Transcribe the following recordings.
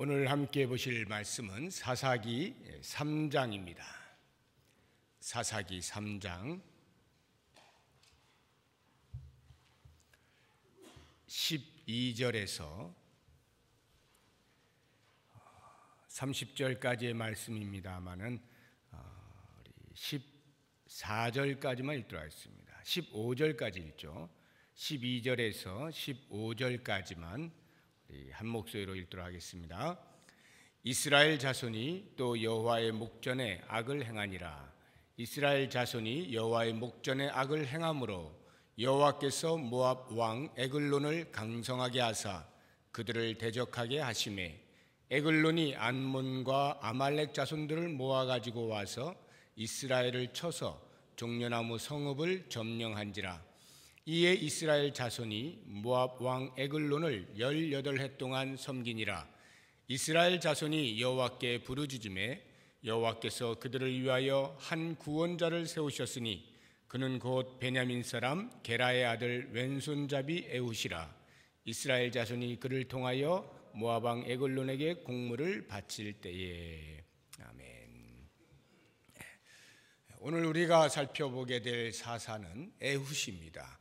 오늘 함께 보실 말씀은 사사기 3장입니다. 사사기 3장 12절에서 30절까지의 말씀입니다마는 14절까지만 읽도록 하겠습니다. 15절까지 읽죠. 12절에서 15절까지만 한 목소리로 읽도록 하겠습니다. 이스라엘 자손이 또 여호와의 목전에 악을 행하니라. 이스라엘 자손이 여호와의 목전에 악을 행함으로 여호와께서 모압 왕 에글론을 강성하게 하사 그들을 대적하게 하시매 에글론이 암몬과 아말렉 자손들을 모아 가지고 와서 이스라엘을 쳐서 종려나무 성읍을 점령한지라. 이에 이스라엘 자손이 모압 왕 에글론을 18해 동안 섬기니라. 이스라엘 자손이 여호와께 부르짖음에 여호와께서 그들을 위하여 한 구원자를 세우셨으니 그는 곧 베냐민 사람 게라의 아들 왼손잡이 에훗이라. 이스라엘 자손이 그를 통하여 모압 왕 에글론에게 공물을 바칠 때에. 아멘. 오늘 우리가 살펴보게 될 사사는 에훗입니다.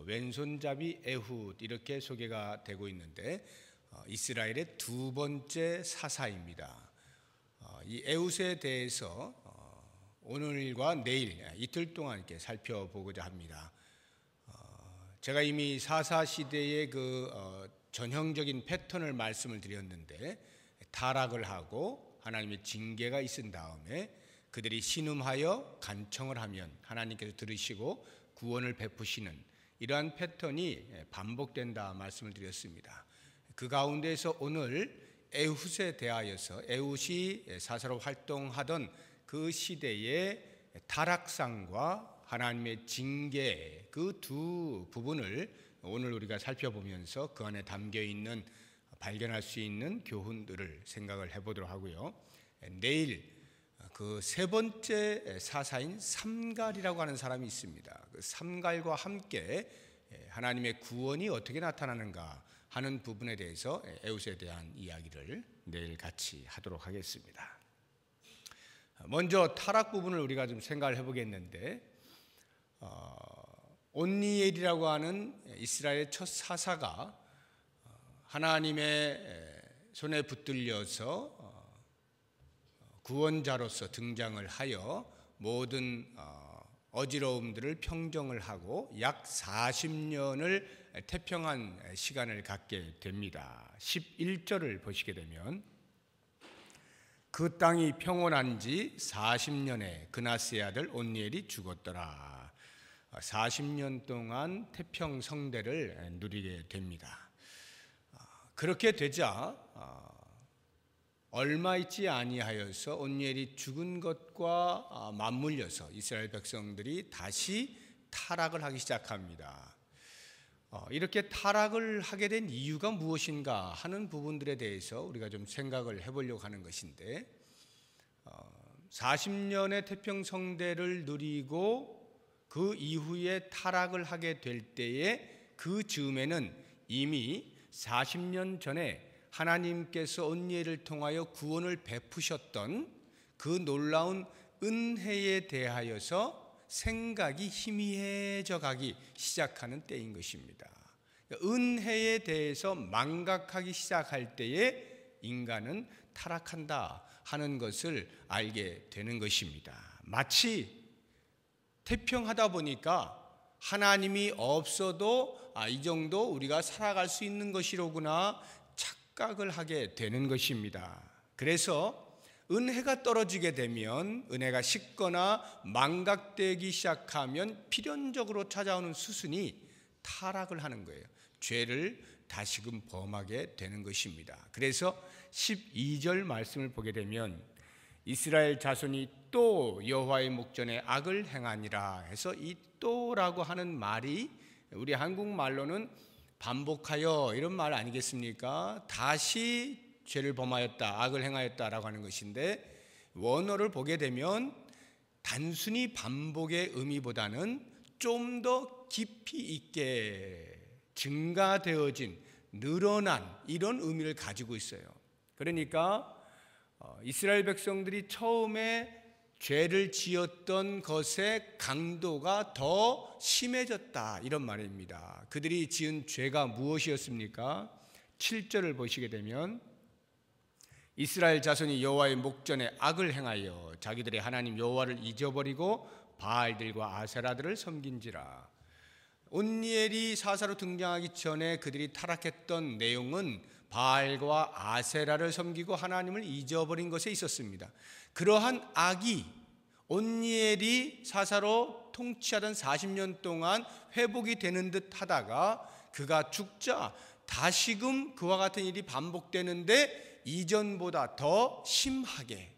왼손잡이 에훗 이렇게 소개가 되고 있는데 이스라엘의 두 번째 사사입니다. 이 에훗에 대해서 오늘과 내일 이틀 동안 이렇게 살펴보고자 합니다. 제가 이미 사사 시대의 전형적인 패턴을 말씀을 드렸는데 타락을 하고 하나님의 징계가 있은 다음에 그들이 신음하여 간청을 하면 하나님께서 들으시고 구원을 베푸시는 이러한 패턴이 반복된다 말씀을 드렸습니다. 그 가운데서 오늘 에훗에 대하여서 에훗이 사사로 활동하던 그 시대의 타락상과 하나님의 징계 그 두 부분을 오늘 우리가 살펴보면서 그 안에 담겨있는 발견할 수 있는 교훈들을 생각을 해보도록 하고요. 내일 그 세 번째 사사인 삼갈이라고 하는 사람이 있습니다. 그 삼갈과 함께 하나님의 구원이 어떻게 나타나는가 하는 부분에 대해서 에훗에 대한 이야기를 내일 같이 하도록 하겠습니다. 먼저 타락 부분을 우리가 좀 생각을 해보겠는데 온니엘이라고 하는 이스라엘의 첫 사사가 하나님의 손에 붙들려서 구원자로서 등장을 하여 모든 어지러움들을 평정을 하고 약 40년을 태평한 시간을 갖게 됩니다. 11절을 보시게 되면 그 땅이 평온한 지 40년에 그나스의 아들 온니엘이 죽었더라. 40년 동안 태평성대를 누리게 됩니다. 그렇게 되자 얼마 있지 아니하여서 온니엘이 죽은 것과 맞물려서 이스라엘 백성들이 다시 타락을 하기 시작합니다. 이렇게 타락을 하게 된 이유가 무엇인가 하는 부분들에 대해서 우리가 좀 생각을 해보려고 하는 것인데 40년의 태평성대를 누리고 그 이후에 타락을 하게 될 때에 그 즈음에는 이미 40년 전에 하나님께서 온니엘을 통하여 구원을 베푸셨던 그 놀라운 은혜에 대하여서 생각이 희미해져 가기 시작하는 때인 것입니다. 은혜에 대해서 망각하기 시작할 때에 인간은 타락한다 하는 것을 알게 되는 것입니다. 마치 태평하다 보니까 하나님이 없어도 이 정도 우리가 살아갈 수 있는 것이로구나 착각을 하게 되는 것입니다. 그래서 은혜가 떨어지게 되면 은혜가 식거나 망각되기 시작하면 필연적으로 찾아오는 수순이 타락을 하는 거예요. 죄를 다시금 범하게 되는 것입니다. 그래서 12절 말씀을 보게 되면 이스라엘 자손이 또 여호와의 목전에 악을 행하니라 해서 이 또라고 하는 말이 우리 한국말로는 반복하여 이런 말 아니겠습니까? 다시 죄를 범하였다, 악을 행하였다라고 하는 것인데 원어를 보게 되면 단순히 반복의 의미보다는 좀 더 깊이 있게 증가되어진, 늘어난 이런 의미를 가지고 있어요. 그러니까 이스라엘 백성들이 처음에 죄를 지었던 것의 강도가 더 심해졌다, 이런 말입니다. 그들이 지은 죄가 무엇이었습니까? 7절을 보시게 되면 이스라엘 자손이 여호와의 목전에 악을 행하여 자기들의 하나님 여호와를 잊어버리고 바알들과 아세라들을 섬긴지라. 온니엘이 사사로 등장하기 전에 그들이 타락했던 내용은 바알과 아세라를 섬기고 하나님을 잊어버린 것에 있었습니다. 그러한 악이 온니엘이 사사로 통치하던 40년 동안 회복이 되는 듯 하다가 그가 죽자 다시금 그와 같은 일이 반복되는데 이전보다 더 심하게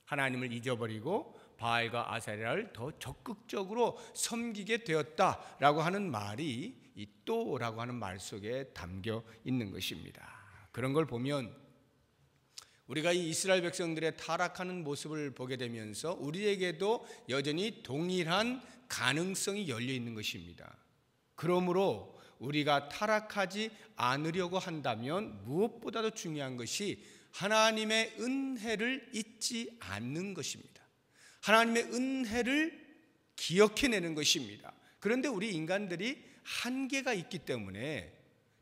하나님을 잊어버리고 바알과 아세라를 더 적극적으로 섬기게 되었다라고 하는 말이 이 또라고 하는 말 속에 담겨 있는 것입니다. 그런 걸 보면 우리가 이 이스라엘 백성들의 타락하는 모습을 보게 되면서 우리에게도 여전히 동일한 가능성이 열려 있는 것입니다. 그러므로 우리가 타락하지 않으려고 한다면 무엇보다도 중요한 것이 하나님의 은혜를 잊지 않는 것입니다. 하나님의 은혜를 기억해내는 것입니다. 그런데 우리 인간들이 한계가 있기 때문에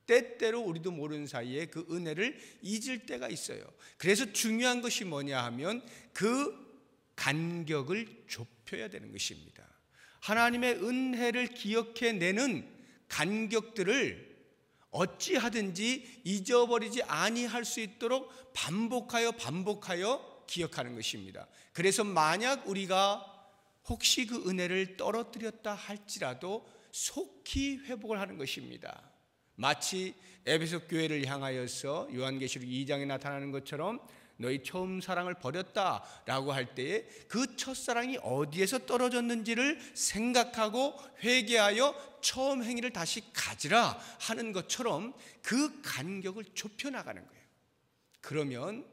때때로 우리도 모르는 사이에 그 은혜를 잊을 때가 있어요. 그래서 중요한 것이 뭐냐 하면 그 간격을 좁혀야 되는 것입니다. 하나님의 은혜를 기억해내는 간격들을 어찌하든지 잊어버리지 아니할 수 있도록 반복하여 기억하는 것입니다. 그래서 만약 우리가 혹시 그 은혜를 떨어뜨렸다 할지라도 속히 회복을 하는 것입니다. 마치 에베소 교회를 향하여서 요한계시록 2장에 나타나는 것처럼 너희 처음 사랑을 버렸다라고 할 때에 그 첫사랑이 어디에서 떨어졌는지를 생각하고 회개하여 처음 행위를 다시 가지라 하는 것처럼 그 간격을 좁혀나가는 거예요. 그러면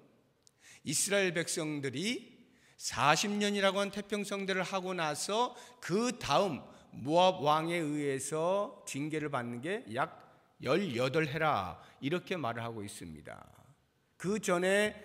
이스라엘 백성들이 40년이라고 한 태평성대를 하고 나서 그 다음 모압 왕에 의해서 징계를 받는 게 약 18해라 이렇게 말을 하고 있습니다. 그 전에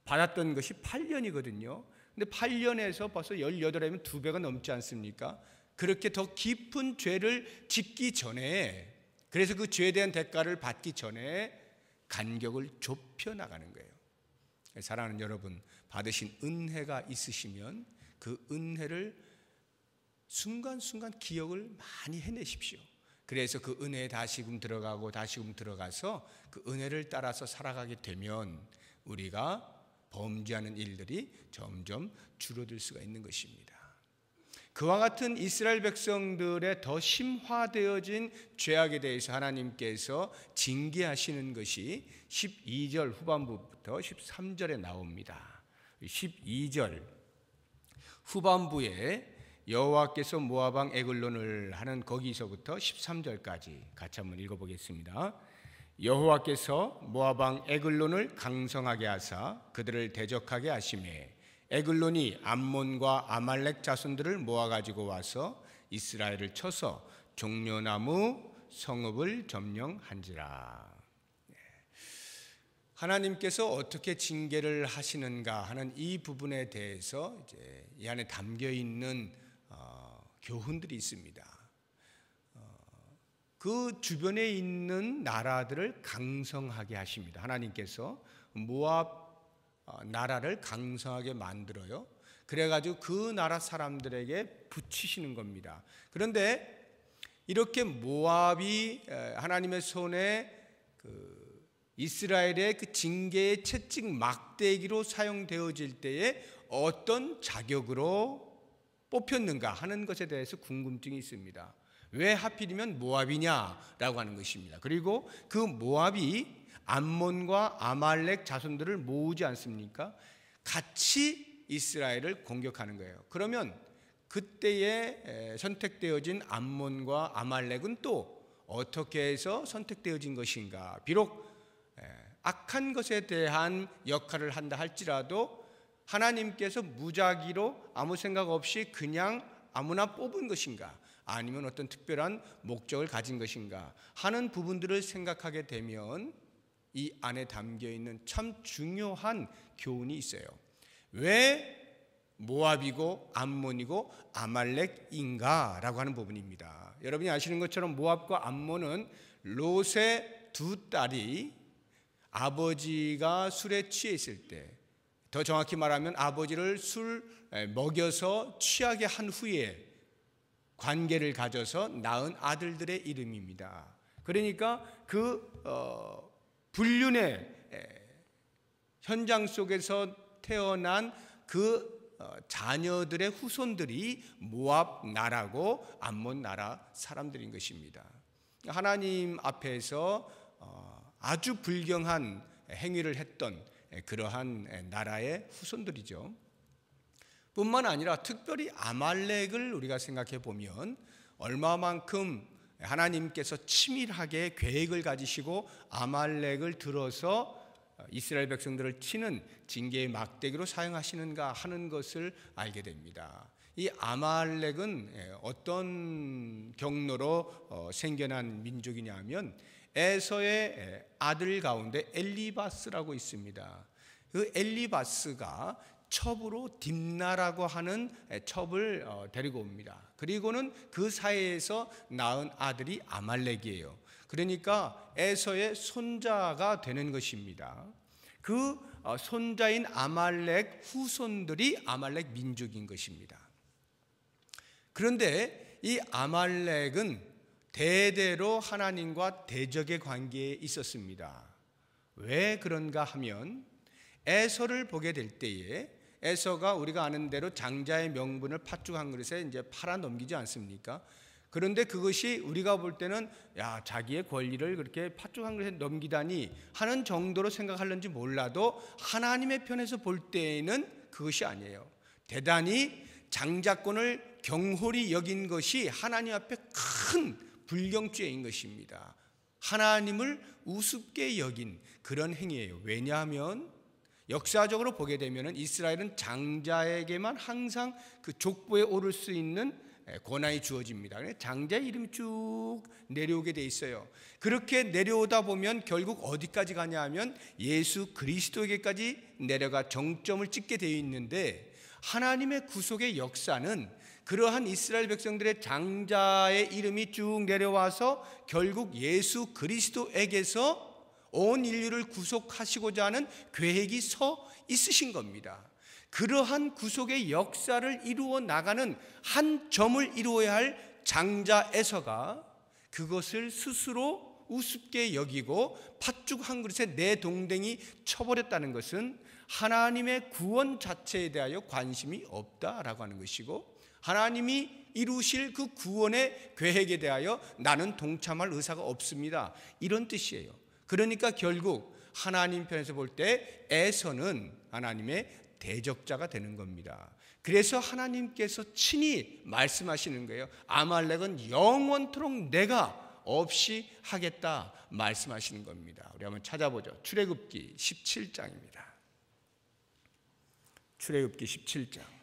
받았던 것이 8년이거든요. 근데 8년에서 벌써 18해면 2배가 넘지 않습니까? 그렇게 더 깊은 죄를 짓기 전에, 그래서 그 죄에 대한 대가를 받기 전에 간격을 좁혀 나가는 거예요. 사랑하는 여러분, 받으신 은혜가 있으시면 그 은혜를 순간순간 기억을 많이 해내십시오. 그래서 그 은혜에 다시금 들어가서 그 은혜를 따라서 살아가게 되면 우리가 범죄하는 일들이 점점 줄어들 수가 있는 것입니다. 그와 같은 이스라엘 백성들의 더 심화되어진 죄악에 대해서 하나님께서 징계하시는 것이 12절 후반부부터 13절에 나옵니다. 12절 후반부에 여호와께서 모압 왕 에글론을 하는 거기서부터 13절까지 같이 한번 읽어보겠습니다. 여호와께서 모압 왕 에글론을 강성하게 하사 그들을 대적하게 하시매 에글론이 암몬과 아말렉 자손들을 모아가지고 와서 이스라엘을 쳐서 종려나무 성읍을 점령한지라. 하나님께서 어떻게 징계를 하시는가 하는 이 부분에 대해서 이제 이 안에 담겨 있는 교훈들이 있습니다. 그 주변에 있는 나라들을 강성하게 하십니다. 하나님께서 모압 나라를 강성하게 만들어요. 그래가지고 그 나라 사람들에게 붙이시는 겁니다. 그런데 이렇게 모압이 하나님의 손에 이스라엘의 그 징계의 채찍 막대기로 사용되어질 때에 어떤 자격으로 뽑혔는가 하는 것에 대해서 궁금증이 있습니다. 왜 하필이면 모압이냐라고 하는 것입니다. 그리고 그 모압이 암몬과 아말렉 자손들을 모으지 않습니까? 같이 이스라엘을 공격하는 거예요. 그러면 그때에 선택되어진 암몬과 아말렉은 또 어떻게 해서 선택되어진 것인가? 비록 악한 것에 대한 역할을 한다 할지라도 하나님께서 무작위로 아무 생각 없이 그냥 아무나 뽑은 것인가, 아니면 어떤 특별한 목적을 가진 것인가 하는 부분들을 생각하게 되면 이 안에 담겨 있는 참 중요한 교훈이 있어요. 왜 모압이고 암몬이고 아말렉인가라고 하는 부분입니다. 여러분이 아시는 것처럼 모압과 암몬은 롯의 두 딸이 아버지가 술에 취해 있을 때, 더 정확히 말하면 아버지를 술 먹여서 취하게 한 후에 관계를 가져서 낳은 아들들의 이름입니다. 그러니까 그 불륜의 현장 속에서 태어난 그 자녀들의 후손들이 모압 나라고 암몬 나라 사람들인 것입니다. 하나님 앞에서 아주 불경한 행위를 했던 그러한 나라의 후손들이죠. 뿐만 아니라 특별히 아말렉을 우리가 생각해 보면 얼마만큼 하나님께서 치밀하게 계획을 가지시고 아말렉을 들어서 이스라엘 백성들을 치는 징계의 막대기로 사용하시는가 하는 것을 알게 됩니다. 이 아말렉은 어떤 경로로 생겨난 민족이냐 하면 에서의 아들 가운데 엘리바스라고 있습니다. 그 엘리바스가 첩으로 딥나라고 하는 첩을 데리고 옵니다. 그리고는 그 사이에서 낳은 아들이 아말렉이에요. 그러니까 에서의 손자가 되는 것입니다. 그 손자인 아말렉 후손들이 아말렉 민족인 것입니다. 그런데 이 아말렉은 대대로 하나님과 대적의 관계에 있었습니다. 왜 그런가 하면 에서를 보게 될 때에 에서가 우리가 아는 대로 장자의 명분을 팥죽 한 그릇에 이제 팔아 넘기지 않습니까? 그런데 그것이 우리가 볼 때는 자기의 권리를 그렇게 팥죽 한 그릇에 넘기다니 하는 정도로 생각하는지 몰라도 하나님의 편에서 볼 때에는 그것이 아니에요. 대단히 장자권을 경홀히 여긴 것이 하나님 앞에 큰 불경죄인 것입니다. 하나님을 우습게 여긴 그런 행위예요. 왜냐하면 역사적으로 보게 되면 이스라엘은 장자에게만 항상 그 족보에 오를 수 있는 권한이 주어집니다. 장자의 이름이 쭉 내려오게 돼 있어요. 그렇게 내려오다 보면 결국 어디까지 가냐 하면 예수 그리스도에게까지 내려가 정점을 찍게 되어 있는데, 하나님의 구속의 역사는 그러한 이스라엘 백성들의 장자의 이름이 쭉 내려와서 결국 예수 그리스도에게서 온 인류를 구속하시고자 하는 계획이 서 있으신 겁니다. 그러한 구속의 역사를 이루어 나가는 한 점을 이루어야 할 장자 에서가 그것을 스스로 우습게 여기고 팥죽 한 그릇에 내 동댕이 쳐버렸다는 것은 하나님의 구원 자체에 대하여 관심이 없다라고 하는 것이고, 하나님이 이루실 그 구원의 계획에 대하여 나는 동참할 의사가 없습니다, 이런 뜻이에요. 그러니까 결국 하나님 편에서 볼 때 에서는 하나님의 대적자가 되는 겁니다. 그래서 하나님께서 친히 말씀하시는 거예요. 아말렉은 영원토록 내가 없이 하겠다 말씀하시는 겁니다. 우리 한번 찾아보죠. 출애굽기 17장입니다. 출애굽기 17장.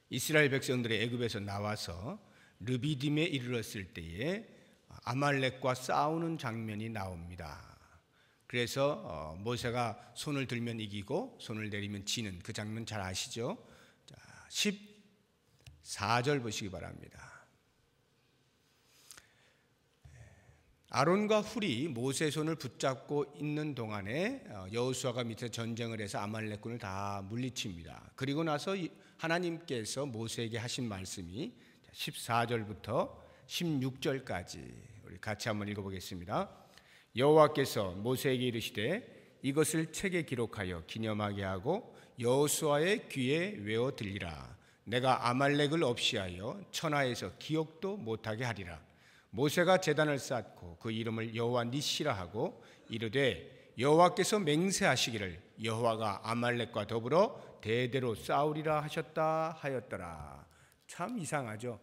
이스라엘 백성들이 애굽에서 나와서 르비딤에 이르렀을 때에 아말렉과 싸우는 장면이 나옵니다. 그래서 모세가 손을 들면 이기고 손을 내리면 지는 그 장면 잘 아시죠? 14절 보시기 바랍니다. 아론과 훌이 모세의 손을 붙잡고 있는 동안에 여호수아가 밑에 전쟁을 해서 아말렉군을 다 물리칩니다. 그리고 나서 하나님께서 모세에게 하신 말씀이 14절부터 16절까지 우리 같이 한번 읽어보겠습니다. 여호와께서 모세에게 이르시되 이것을 책에 기록하여 기념하게 하고 여호수아의 귀에 외워 들리라. 내가 아말렉을 없이하여 천하에서 기억도 못하게 하리라. 모세가 제단을 쌓고 그 이름을 여호와 니시라 하고 이르되 여호와께서 맹세하시기를 여호와가 아말렉과 더불어 대대로 싸우리라 하셨다 하였더라. 참 이상하죠.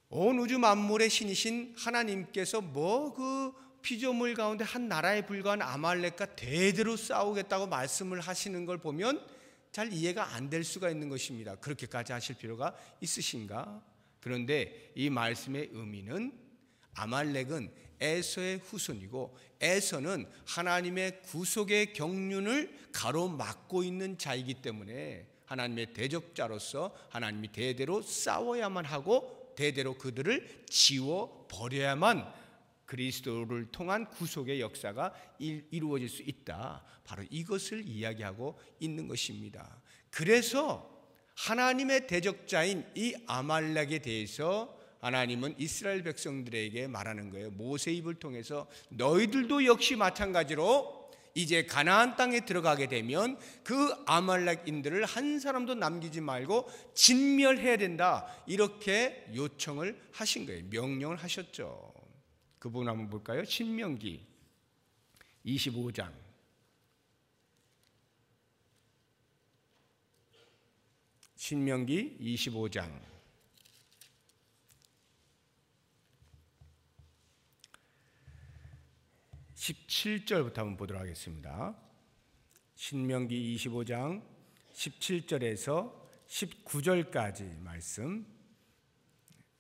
온 우주 만물의 신이신 하나님께서 뭐 그 피조물 가운데 한 나라에 불과한 아말렉과 대대로 싸우겠다고 말씀을 하시는 걸 보면 잘 이해가 안 될 수가 있는 것입니다. 그렇게까지 하실 필요가 있으신가? 그런데 이 말씀의 의미는 아말렉은 에서의 후손이고 에서는 하나님의 구속의 경륜을 가로막고 있는 자이기 때문에 하나님의 대적자로서 하나님이 대대로 싸워야만 하고 대대로 그들을 지워버려야만 그리스도를 통한 구속의 역사가 이루어질 수 있다. 바로 이것을 이야기하고 있는 것입니다. 그래서 하나님의 대적자인 이 아말렉에 대해서 하나님은 이스라엘 백성들에게 말하는 거예요. 모세 입을 통해서 너희들도 역시 마찬가지로 이제 가나안 땅에 들어가게 되면 그 아말렉인들을 한 사람도 남기지 말고 진멸해야 된다. 이렇게 요청을 하신 거예요. 명령을 하셨죠. 그 부분 한번 볼까요? 신명기 25장. 신명기 25장 17절부터 한번 보도록 하겠습니다. 신명기 25장 17절에서 19절까지 말씀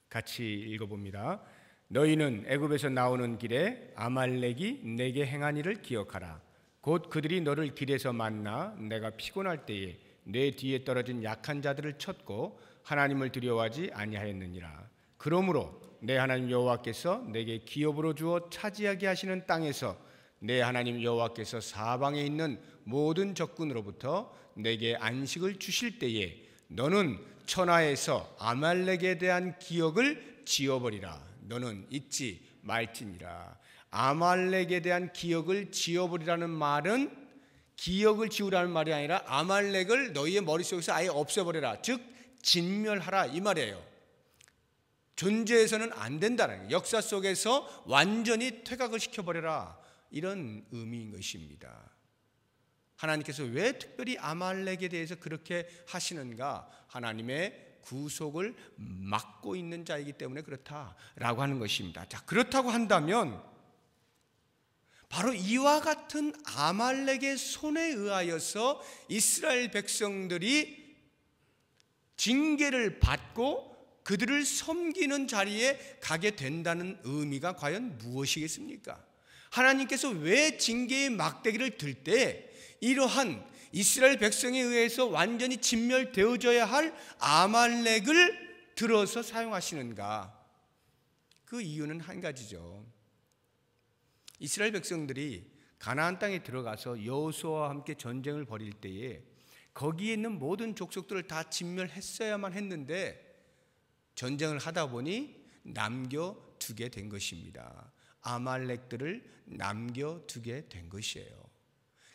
같이 읽어봅니다. 너희는 애굽에서 나오는 길에 아말렉이 내게 행한 일을 기억하라. 곧 그들이 너를 길에서 만나 내가 피곤할 때에 내 뒤에 떨어진 약한 자들을 쳤고 하나님을 두려워하지 아니하였느니라. 그러므로 내 하나님 여호와께서 내게 기업으로 주어 차지하게 하시는 땅에서 내 하나님 여호와께서 사방에 있는 모든 적군으로부터 내게 안식을 주실 때에 너는 천하에서 아말렉에 대한 기억을 지워버리라. 너는 잊지 말지니라. 아말렉에 대한 기억을 지워버리라는 말은 기억을 지우라는 말이 아니라 아말렉을 너희의 머릿속에서 아예 없애버려라. 즉 진멸하라 이 말이에요. 존재해서는 안 된다는 거예요. 역사 속에서 완전히 퇴각을 시켜버려라. 이런 의미인 것입니다. 하나님께서 왜 특별히 아말렉에 대해서 그렇게 하시는가? 하나님의 구속을 막고 있는 자이기 때문에 그렇다라고 하는 것입니다. 자, 그렇다고 한다면 바로 이와 같은 아말렉의 손에 의하여서 이스라엘 백성들이 징계를 받고 그들을 섬기는 자리에 가게 된다는 의미가 과연 무엇이겠습니까? 하나님께서 왜 징계의 막대기를 들 때 이러한 이스라엘 백성에 의해서 완전히 진멸되어져야 할 아말렉을 들어서 사용하시는가? 그 이유는 한 가지죠. 이스라엘 백성들이 가나안 땅에 들어가서 여호수아와 함께 전쟁을 벌일 때에 거기에 있는 모든 족속들을 다 진멸했어야만 했는데 전쟁을 하다 보니 남겨두게 된 것입니다. 아말렉들을 남겨두게 된 것이에요.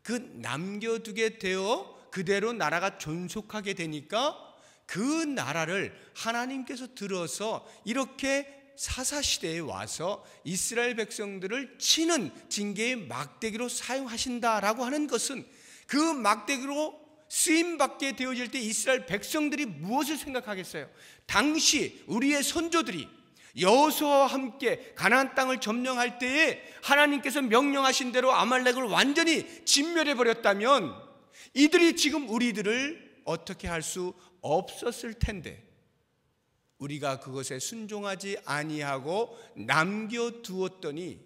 그 남겨두게 되어 그대로 나라가 존속하게 되니까 그 나라를 하나님께서 들어서 이렇게 사사시대에 와서 이스라엘 백성들을 치는 징계의 막대기로 사용하신다라고 하는 것은 그 막대기로 쓰임받게 되어질 때 이스라엘 백성들이 무엇을 생각하겠어요? 당시 우리의 선조들이 여호수아와 함께 가나안 땅을 점령할 때에 하나님께서 명령하신 대로 아말렉을 완전히 진멸해 버렸다면 이들이 지금 우리들을 어떻게 할 수 없었을 텐데 우리가 그것에 순종하지 아니하고 남겨두었더니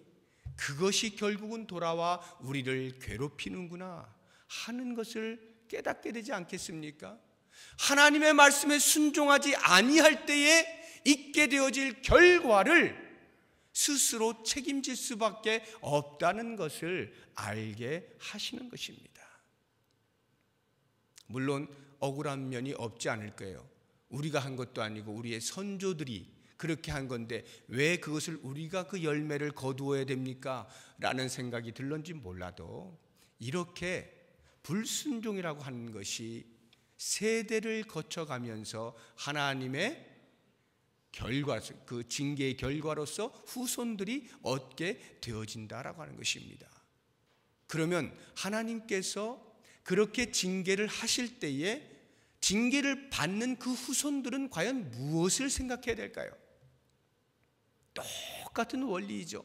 그것이 결국은 돌아와 우리를 괴롭히는구나 하는 것을 깨닫게 되지 않겠습니까? 하나님의 말씀에 순종하지 아니할 때에 있게 되어질 결과를 스스로 책임질 수밖에 없다는 것을 알게 하시는 것입니다. 물론 억울한 면이 없지 않을 거예요. 우리가 한 것도 아니고 우리의 선조들이 그렇게 한 건데 왜 그것을 우리가 그 열매를 거두어야 됩니까? 라는 생각이 들런지 몰라도 이렇게 불순종이라고 하는 것이 세대를 거쳐가면서 하나님의 결과, 그 징계의 결과로서 후손들이 얻게 되어진다라고 하는 것입니다. 그러면 하나님께서 그렇게 징계를 하실 때에 징계를 받는 그 후손들은 과연 무엇을 생각해야 될까요? 똑같은 원리이죠.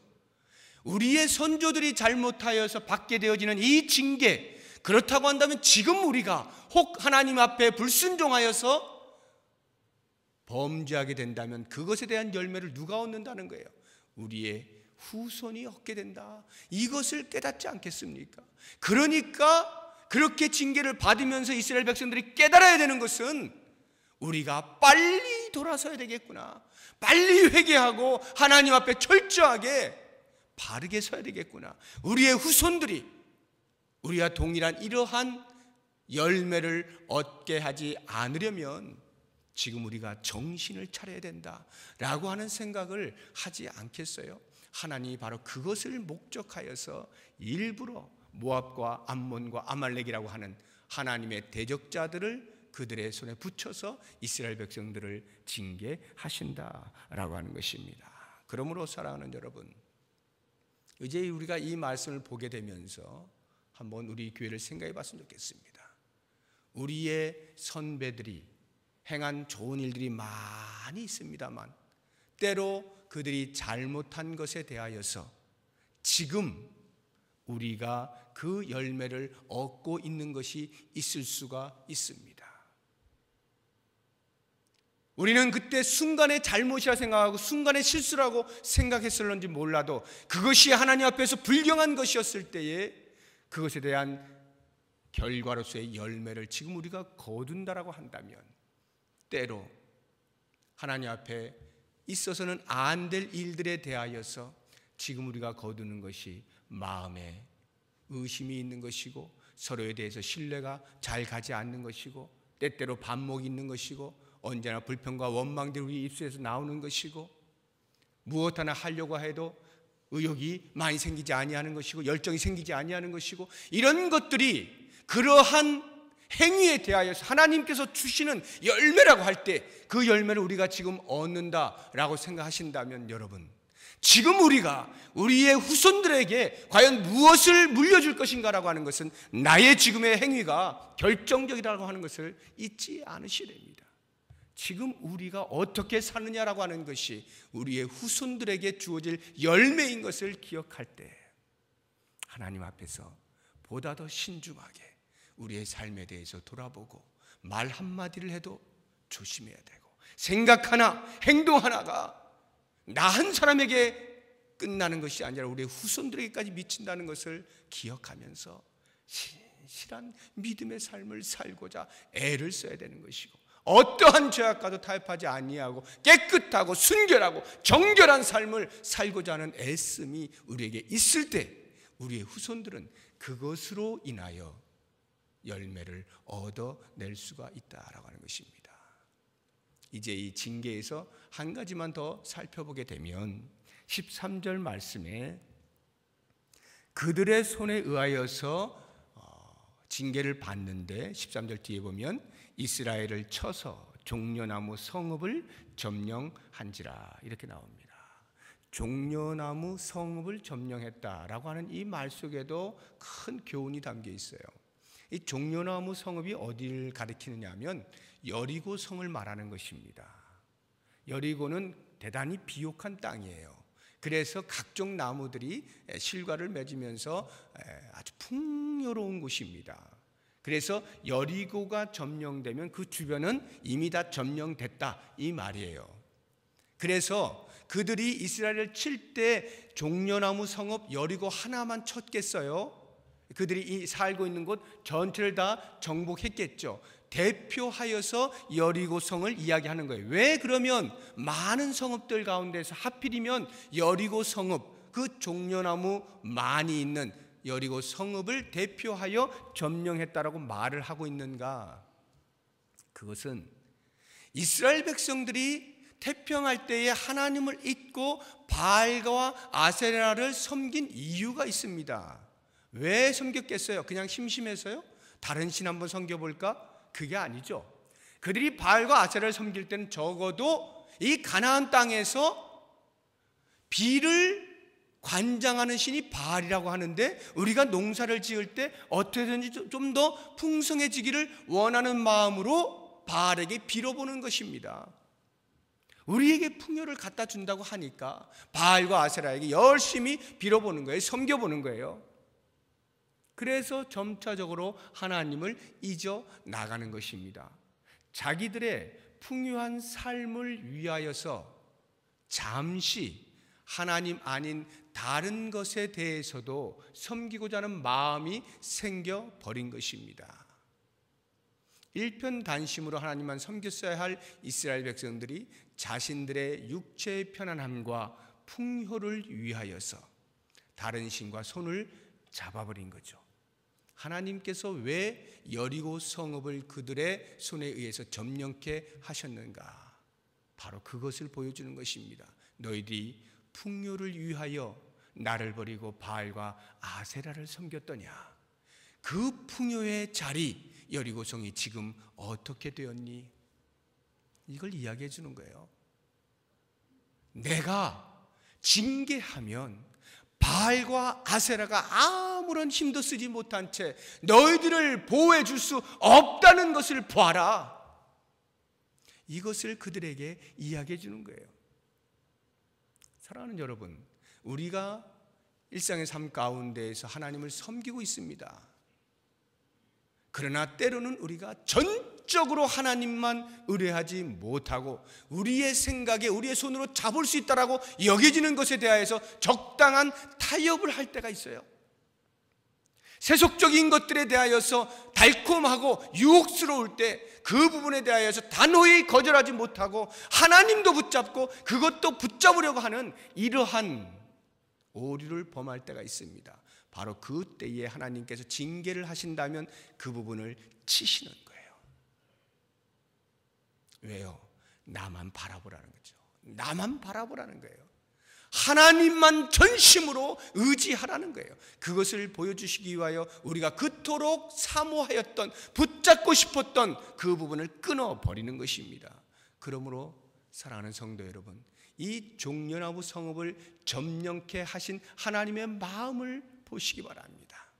우리의 선조들이 잘못하여서 받게 되어지는 이 징계, 그렇다고 한다면 지금 우리가 혹 하나님 앞에 불순종하여서 범죄하게 된다면 그것에 대한 열매를 누가 얻는다는 거예요? 우리의 후손이 얻게 된다. 이것을 깨닫지 않겠습니까? 그러니까 그렇게 징계를 받으면서 이스라엘 백성들이 깨달아야 되는 것은 우리가 빨리 돌아서야 되겠구나, 빨리 회개하고 하나님 앞에 철저하게 바르게 서야 되겠구나. 우리의 후손들이 우리와 동일한 이러한 열매를 얻게 하지 않으려면 지금 우리가 정신을 차려야 된다라고 하는 생각을 하지 않겠어요? 하나님이 바로 그것을 목적하여서 일부러 모압과 암몬과 아말렉이라고 하는 하나님의 대적자들을 그들의 손에 붙여서 이스라엘 백성들을 징계하신다라고 하는 것입니다. 그러므로 사랑하는 여러분, 이제 우리가 이 말씀을 보게 되면서 한번 우리 교회를 생각해 봤으면 좋겠습니다. 우리의 선배들이 행한 좋은 일들이 많이 있습니다만 때로 그들이 잘못한 것에 대하여서 지금 우리가 그 열매를 얻고 있는 것이 있을 수가 있습니다. 우리는 그때 순간의 잘못이라 생각하고 순간의 실수라고 생각했을런지 몰라도 그것이 하나님 앞에서 불경한 것이었을 때에 그것에 대한 결과로서의 열매를 지금 우리가 거둔다라고 한다면 때로 하나님 앞에 있어서는 안 될 일들에 대하여서 지금 우리가 거두는 것이 마음에 의심이 있는 것이고 서로에 대해서 신뢰가 잘 가지 않는 것이고 때때로 반목이 있는 것이고 언제나 불평과 원망들이 우리 입술에서 나오는 것이고 무엇 하나 하려고 해도 의욕이 많이 생기지 아니하는 것이고 열정이 생기지 아니하는 것이고 이런 것들이 그러한 행위에 대하여서 하나님께서 주시는 열매라고 할 때 그 열매를 우리가 지금 얻는다라고 생각하신다면 여러분, 지금 우리가 우리의 후손들에게 과연 무엇을 물려줄 것인가라고 하는 것은 나의 지금의 행위가 결정적이라고 하는 것을 잊지 않으셔야 됩니다. 지금 우리가 어떻게 사느냐라고 하는 것이 우리의 후손들에게 주어질 열매인 것을 기억할 때 하나님 앞에서 보다 더 신중하게 우리의 삶에 대해서 돌아보고 말 한마디를 해도 조심해야 되고 생각 하나, 행동 하나가 나 한 사람에게 끝나는 것이 아니라 우리의 후손들에게까지 미친다는 것을 기억하면서 신실한 믿음의 삶을 살고자 애를 써야 되는 것이고 어떠한 죄악과도 타협하지 아니하고 깨끗하고 순결하고 정결한 삶을 살고자 하는 애씀이 우리에게 있을 때 우리의 후손들은 그것으로 인하여 열매를 얻어낼 수가 있다라고 하는 것입니다. 이제 이 징계에서 한 가지만 더 살펴보게 되면 13절 말씀에 그들의 손에 의하여서 징계를 받는데 13절 뒤에 보면 이스라엘을 쳐서 종려나무 성읍을 점령한지라 이렇게 나옵니다. 종려나무 성읍을 점령했다라고 하는 이 말 속에도 큰 교훈이 담겨 있어요. 이 종려나무 성읍이 어디를 가리키느냐 하면 여리고 성을 말하는 것입니다. 여리고는 대단히 비옥한 땅이에요. 그래서 각종 나무들이 실과를 맺으면서 아주 풍요로운 곳입니다. 그래서 여리고가 점령되면 그 주변은 이미 다 점령됐다 이 말이에요. 그래서 그들이 이스라엘을 칠 때 종려나무 성읍 여리고 하나만 쳤겠어요? 그들이 살고 있는 곳 전체를 다 정복했겠죠. 대표하여서 여리고성을 이야기하는 거예요. 왜 그러면 많은 성읍들 가운데서 하필이면 여리고 성읍, 그 종려나무 많이 있는 여리고 성읍을 대표하여 점령했다라고 말을 하고 있는가? 그것은 이스라엘 백성들이 태평할 때에 하나님을 잊고 바알과 아세라를 섬긴 이유가 있습니다. 왜 섬겼겠어요? 그냥 심심해서요? 다른 신 한번 섬겨볼까? 그게 아니죠. 그들이 바알과 아세라를 섬길 때는 적어도 이 가나안 땅에서 비를 관장하는 신이 바알이라고 하는데 우리가 농사를 지을 때 어떻게든지 좀 더 풍성해지기를 원하는 마음으로 바알에게 빌어보는 것입니다. 우리에게 풍요를 갖다 준다고 하니까 바알과 아세라에게 열심히 빌어보는 거예요. 섬겨보는 거예요. 그래서 점차적으로 하나님을 잊어 나가는 것입니다. 자기들의 풍요한 삶을 위하여서 잠시 하나님 아닌 다른 것에 대해서도 섬기고자 하는 마음이 생겨버린 것입니다. 일편단심으로 하나님만 섬겼어야 할 이스라엘 백성들이 자신들의 육체의 편안함과 풍요를 위하여서 다른 신과 손을 잡아버린 거죠. 하나님께서 왜 여리고 성읍을 그들의 손에 의해서 점령케 하셨는가? 바로 그것을 보여주는 것입니다. 너희들이 풍요를 위하여 나를 버리고 바알과 아세라를 섬겼더냐? 그 풍요의 자리 여리고성이 지금 어떻게 되었니? 이걸 이야기해 주는 거예요. 내가 징계하면 바알과 아세라가 아무런 힘도 쓰지 못한 채 너희들을 보호해 줄 수 없다는 것을 보아라. 이것을 그들에게 이야기해 주는 거예요. 사랑하는 여러분, 우리가 일상의 삶 가운데에서 하나님을 섬기고 있습니다. 그러나 때로는 우리가 전적으로 하나님만 의뢰하지 못하고 우리의 생각에 우리의 손으로 잡을 수 있다라고 여겨지는 것에 대하여서 적당한 타협을 할 때가 있어요. 세속적인 것들에 대하여서 달콤하고 유혹스러울 때 그 부분에 대하여서 단호히 거절하지 못하고 하나님도 붙잡고 그것도 붙잡으려고 하는 이러한 오류를 범할 때가 있습니다. 바로 그때에 하나님께서 징계를 하신다면 그 부분을 치시는 거예요. 왜요? 나만 바라보라는 거죠. 나만 바라보라는 거예요. 하나님만 전심으로 의지하라는 거예요. 그것을 보여주시기 위하여 우리가 그토록 사모하였던, 붙잡고 싶었던 그 부분을 끊어버리는 것입니다. 그러므로 사랑하는 성도 여러분, 이 종려나무 성읍을 점령케 하신 하나님의 마음을 보시기 바랍니다.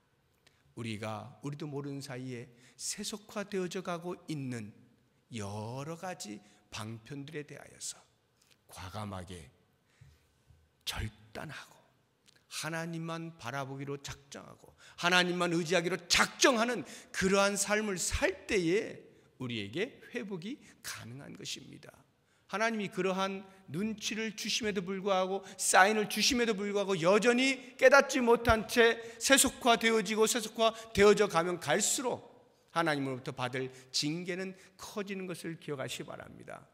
우리도 모르는 사이에 세속화되어져 가고 있는 여러 가지 방편들에 대하여서 과감하게 결단하고 하나님만 바라보기로 작정하고 하나님만 의지하기로 작정하는 그러한 삶을 살 때에 우리에게 회복이 가능한 것입니다. 하나님이 그러한 눈치를 주심에도 불구하고 사인을 주심에도 불구하고 여전히 깨닫지 못한 채 세속화되어지고 세속화되어져 가면 갈수록 하나님으로부터 받을 징계는 커지는 것을 기억하시기 바랍니다.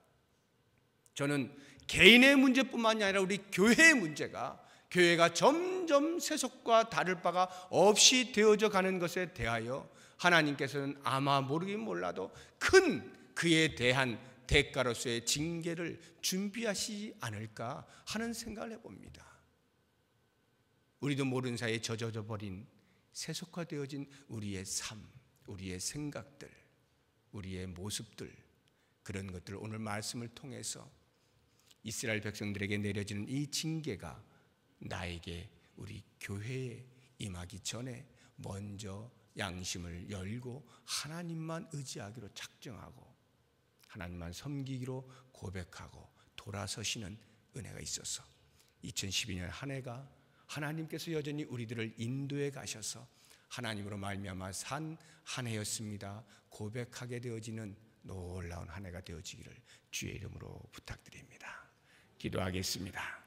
저는 개인의 문제뿐만이 아니라 우리 교회의 문제가 교회가 점점 세속과 다를 바가 없이 되어져 가는 것에 대하여 하나님께서는 아마 모르긴 몰라도 큰 그에 대한 대가로서의 징계를 준비하시지 않을까 하는 생각을 해봅니다. 우리도 모르는 사이에 젖어져 버린 세속화되어진 우리의 삶, 우리의 생각들, 우리의 모습들, 그런 것들을 오늘 말씀을 통해서 이스라엘 백성들에게 내려지는 이 징계가 나에게 우리 교회에 임하기 전에 먼저 양심을 열고 하나님만 의지하기로 작정하고 하나님만 섬기기로 고백하고 돌아서시는 은혜가 있어서 2012년 한 해가 하나님께서 여전히 우리들을 인도해 가셔서 하나님으로 말미암아 산 한 해였습니다 고백하게 되어지는 놀라운 한 해가 되어지기를 주의 이름으로 부탁드립니다. 기도하겠습니다.